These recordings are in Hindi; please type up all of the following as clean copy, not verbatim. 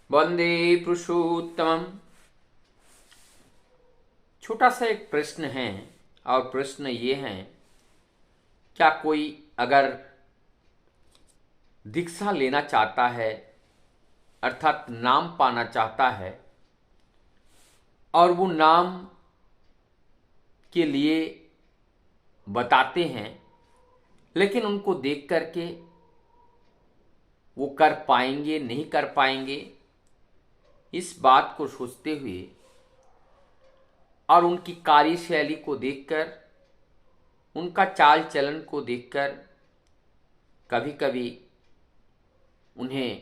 वंदे पुरुषोत्तमम। छोटा सा एक प्रश्न है और प्रश्न ये है, क्या कोई अगर दीक्षा लेना चाहता है अर्थात नाम पाना चाहता है और वो नाम के लिए बताते हैं लेकिन उनको देख करके वो कर पाएंगे नहीं कर पाएंगे, इस बात को सोचते हुए और उनकी कार्यशैली को देखकर, उनका चाल चलन को देखकर कभी कभी उन्हें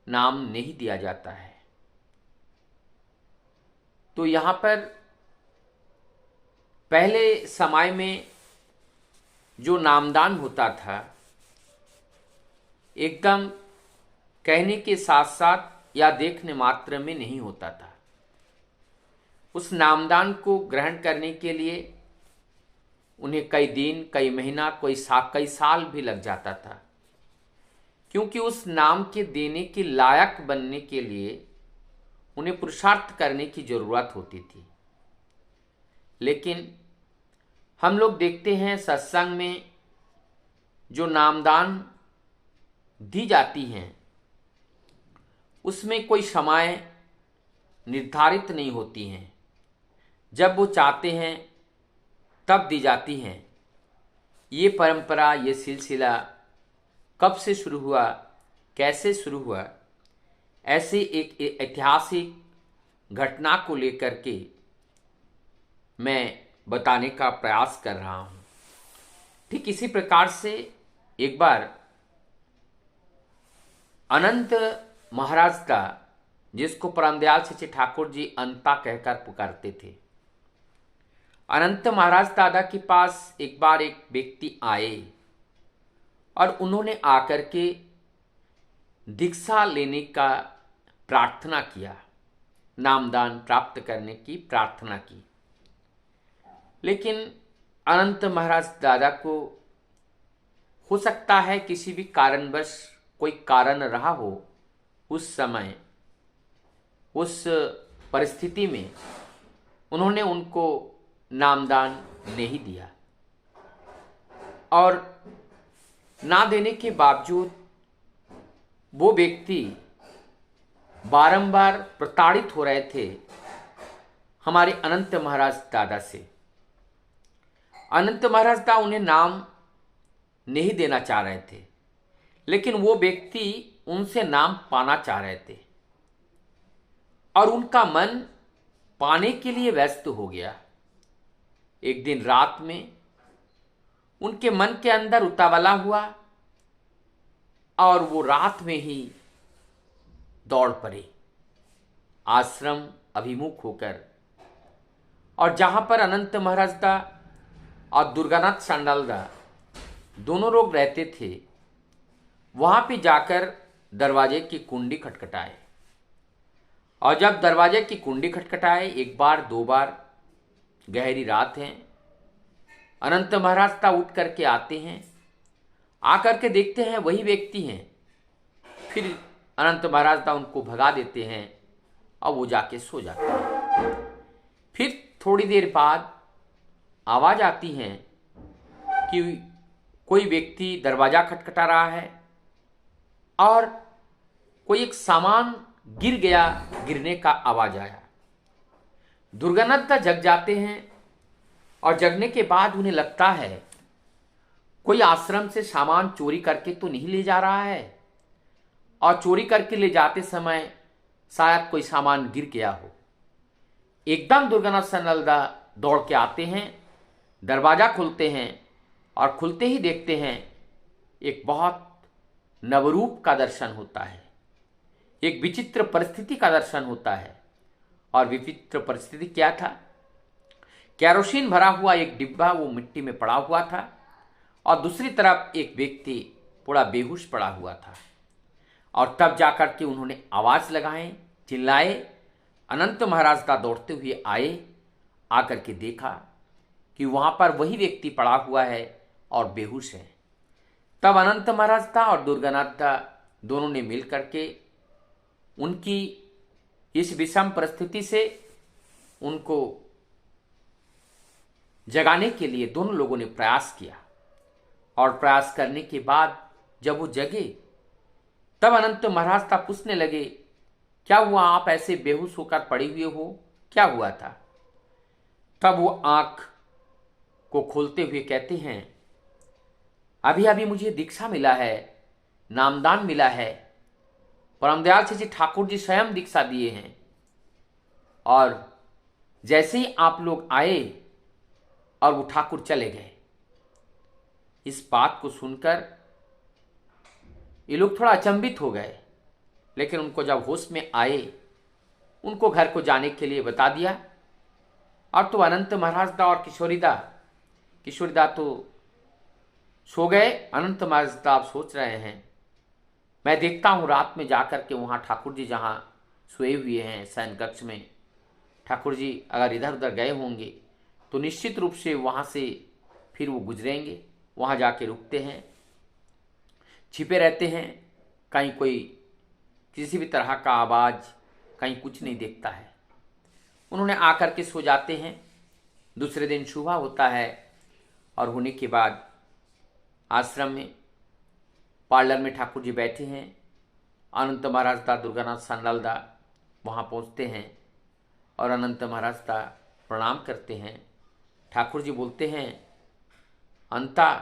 नाम नहीं दिया जाता है। तो यहाँ पर पहले समय में जो नामदान होता था, एकदम कहने के साथ साथ या देखने मात्र में नहीं होता था। उस नामदान को ग्रहण करने के लिए उन्हें कई दिन, कई महीना, कई साल भी लग जाता था, क्योंकि उस नाम के देने के लायक बनने के लिए उन्हें पुरुषार्थ करने की जरूरत होती थी। लेकिन हम लोग देखते हैं सत्संग में जो नामदान दी जाती हैं उसमें कोई समय निर्धारित नहीं होती हैं। जब वो चाहते हैं तब दी जाती हैं। ये परंपरा, ये सिलसिला कब से शुरू हुआ, कैसे शुरू हुआ, ऐसे एक ऐतिहासिक घटना को लेकर के मैं बताने का प्रयास कर रहा हूँ। ठीक इसी प्रकार से एक बार अनंत महाराज का, जिसको परमदयाल सच्चे ठाकुर जी अंता कहकर पुकारते थे, अनंत महाराज दादा के पास एक बार एक व्यक्ति आए और उन्होंने आकर के दीक्षा लेने का प्रार्थना किया, नामदान प्राप्त करने की प्रार्थना की। लेकिन अनंत महाराज दादा को हो सकता है किसी भी कारणवश कोई कारण रहा हो, उस समय उस परिस्थिति में उन्होंने उनको नामदान नहीं दिया और ना देने के बावजूद वो व्यक्ति बारंबार प्रताड़ित हो रहे थे हमारे अनंत महाराज दादा से। अनंत महाराज दादा उन्हें नाम नहीं देना चाह रहे थे, लेकिन वो व्यक्ति उनसे नाम पाना चाह रहे थे और उनका मन पाने के लिए व्यस्त हो गया। एक दिन रात में उनके मन के अंदर उतावला हुआ और वो रात में ही दौड़ पड़े आश्रम अभिमुख होकर। और जहां पर अनंत महाराज दा और दुर्गानाथ सांडाल दा दोनों लोग रहते थे, वहां पे जाकर दरवाजे की कुंडी खटखटाए। और जब दरवाजे की कुंडी खटखटाए, एक बार दो बार, गहरी रात है, अनंत महाराज ता उठ करके आते हैं, आकर के देखते हैं वही व्यक्ति हैं। फिर अनंत महाराज ता उनको भगा देते हैं और वो जाके सो जाते हैं। फिर थोड़ी देर बाद आवाज आती है कि कोई व्यक्ति दरवाजा खटखटा रहा है और कोई एक सामान गिर गया, गिरने का आवाज आया। दुर्गानाथ दा जग जाते हैं और जगने के बाद उन्हें लगता है कोई आश्रम से सामान चोरी करके तो नहीं ले जा रहा है, और चोरी करके ले जाते समय शायद कोई सामान गिर गया हो। एकदम दुर्गानाथ सनलदा दौड़ के आते हैं, दरवाजा खोलते हैं और खुलते ही देखते हैं एक बहुत नवरूप का दर्शन होता है, एक विचित्र परिस्थिति का दर्शन होता है। और विचित्र परिस्थिति क्या था? कैरोसिन भरा हुआ एक डिब्बा वो मिट्टी में पड़ा हुआ था और दूसरी तरफ एक व्यक्ति पूरा बेहोश पड़ा हुआ था। और तब जाकर के उन्होंने आवाज लगाए, चिल्लाए। अनंत महाराज का दौड़ते हुए आए, आकर के देखा कि वहां पर वही व्यक्ति पड़ा हुआ है और बेहोश है। तब अनंत महाराज था और दुर्गानाथ था, दोनों ने मिल करके उनकी इस विषम परिस्थिति से उनको जगाने के लिए दोनों लोगों ने प्रयास किया। और प्रयास करने के बाद जब वो जगे तब अनंत महाराज था पूछने लगे, क्या हुआ, आप ऐसे बेहोश होकर पड़े हुए हो, क्या हुआ था? तब वो आंख को खोलते हुए कहते हैं, अभी अभी मुझे दीक्षा मिला है, नामदान मिला है, परमदयाल जी ठाकुर जी स्वयं दीक्षा दिए हैं। और जैसे ही आप लोग आए और वो ठाकुर चले गए। इस बात को सुनकर ये लोग थोड़ा अचंभित हो गए, लेकिन उनको जब होश में आए उनको घर को जाने के लिए बता दिया। और तो अनंत महाराज दा और किशोरीदा तो सो गए। अनंत महाराज दा आप सोच रहे हैं, मैं देखता हूँ रात में जाकर के वहाँ ठाकुर जी जहाँ सोए हुए हैं शयन कक्ष में, ठाकुर जी अगर इधर उधर गए होंगे तो निश्चित रूप से वहाँ से फिर वो गुजरेंगे। वहाँ जाके रुकते हैं, छिपे रहते हैं, कहीं कोई किसी भी तरह का आवाज़, कहीं कुछ नहीं देखता है। उन्होंने आकर के सो जाते हैं। दूसरे दिन सुबह होता है और होने के बाद आश्रम में पार्लर में ठाकुर जी बैठे हैं। अनंत महाराज दा, दुर्गानाथ सान्याल दा वहाँ पहुँचते हैं और अनंत महाराज दा प्रणाम करते हैं। ठाकुर जी बोलते हैं, अंता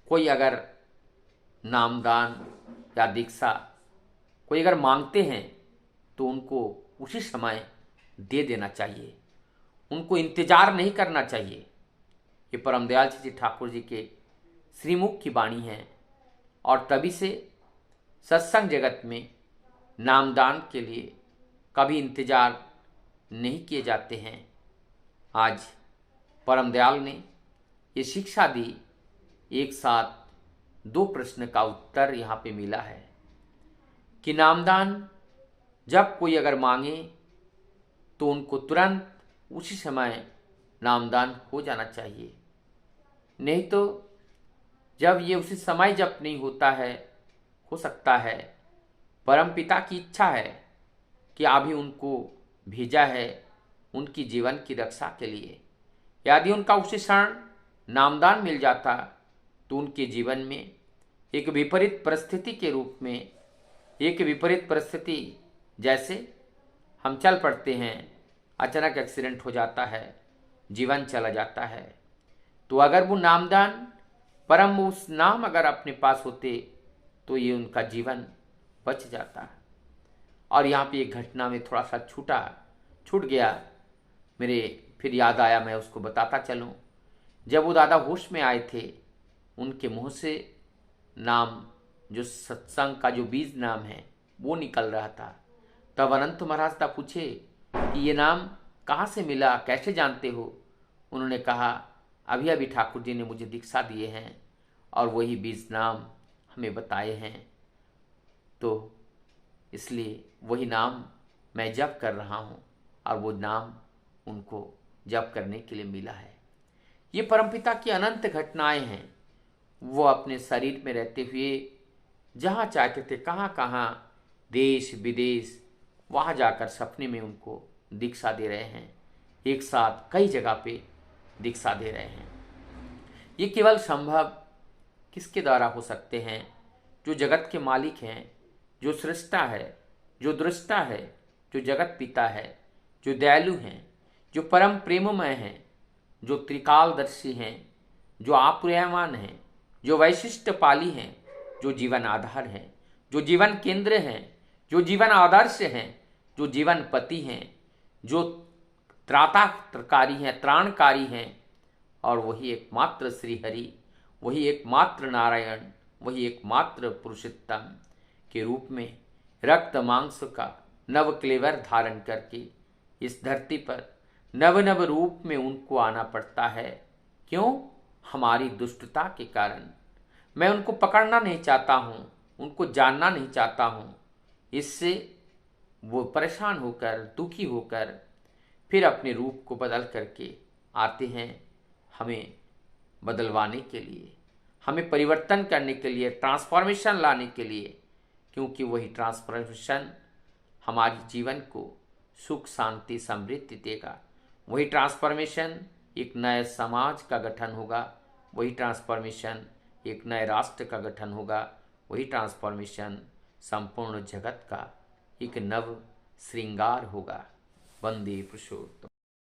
कोई अगर नामदान या दीक्षा कोई अगर मांगते हैं तो उनको उसी समय दे देना चाहिए, उनको इंतजार नहीं करना चाहिए। ये परमदयाल जी ठाकुर जी के श्रीमुख की वाणी है। और तभी से सत्संग जगत में नामदान के लिए कभी इंतजार नहीं किए जाते हैं। आज परमदयाल ने ये शिक्षा दी। एक साथ दो प्रश्न का उत्तर यहाँ पे मिला है कि नामदान जब कोई अगर मांगे तो उनको तुरंत उसी समय नामदान हो जाना चाहिए, नहीं तो जब ये उसी समय जब नहीं होता है, हो सकता है परमपिता की इच्छा है कि अभी उनको भेजा है उनकी जीवन की रक्षा के लिए। यदि उनका उसी क्षण नामदान मिल जाता तो उनके जीवन में एक विपरीत परिस्थिति के रूप में, एक विपरीत परिस्थिति जैसे हम चल पड़ते हैं, अचानक एक्सीडेंट हो जाता है, जीवन चला जाता है, तो अगर वो नामदान परम उस नाम अगर अपने पास होते तो ये उनका जीवन बच जाता। और यहाँ पे एक घटना में थोड़ा सा छूट गया, मेरे फिर याद आया, मैं उसको बताता चलूँ। जब वो दादा होश में आए थे, उनके मुंह से नाम, जो सत्संग का जो बीज नाम है, वो निकल रहा था। तब अनंत महाराज दा पूछे कि ये नाम कहाँ से मिला, कैसे जानते हो? उन्होंने कहा, अभी अभी ठाकुर जी ने मुझे दीक्षा दिए हैं और वही बीज नाम हमें बताए हैं, तो इसलिए वही नाम मैं जप कर रहा हूँ और वो नाम उनको जप करने के लिए मिला है। ये परमपिता की अनंत घटनाएं हैं। वो अपने शरीर में रहते हुए जहाँ चाहते थे, कहाँ कहाँ, देश विदेश, वहाँ जाकर सपने में उनको दीक्षा दे रहे हैं। एक साथ कई जगह पे दीक्षा दे रहे हैं। ये केवल संभव किसके द्वारा हो सकते हैं? जो जगत के मालिक हैं, जो सृष्टा है, जो दृष्टा है, जो जगत पिता है, जो दयालु हैं, जो परम प्रेममय हैं, जो त्रिकालदर्शी हैं, जो आप्यायमान हैं, जो वैशिष्ट पाली हैं, जो जीवन आधार हैं, जो जीवन केंद्र हैं, जो जीवन आदर्श हैं, जो जीवन पति हैं, जो त्राताकारी हैं, त्राणकारी हैं, और वही एकमात्र श्री हरि, वही एकमात्र नारायण, वही एकमात्र पुरुषोत्तम के रूप में रक्त मांस का नव क्लेवर धारण करके इस धरती पर नव नव रूप में उनको आना पड़ता है। क्यों? हमारी दुष्टता के कारण। मैं उनको पकड़ना नहीं चाहता हूँ, उनको जानना नहीं चाहता हूँ। इससे वो परेशान होकर, दुखी होकर फिर अपने रूप को बदल करके आते हैं हमें बदलवाने के लिए, हमें परिवर्तन करने के लिए, ट्रांसफॉर्मेशन लाने के लिए। क्योंकि वही ट्रांसफॉर्मेशन हमारे जीवन को सुख शांति समृद्धि देगा। वही ट्रांसफॉर्मेशन एक नए समाज का गठन होगा, वही ट्रांसफॉर्मेशन एक नए राष्ट्र का गठन होगा, वही ट्रांसफॉर्मेशन संपूर्ण जगत का एक नव श्रृंगार होगा। वंदे पुरुषोत्तम।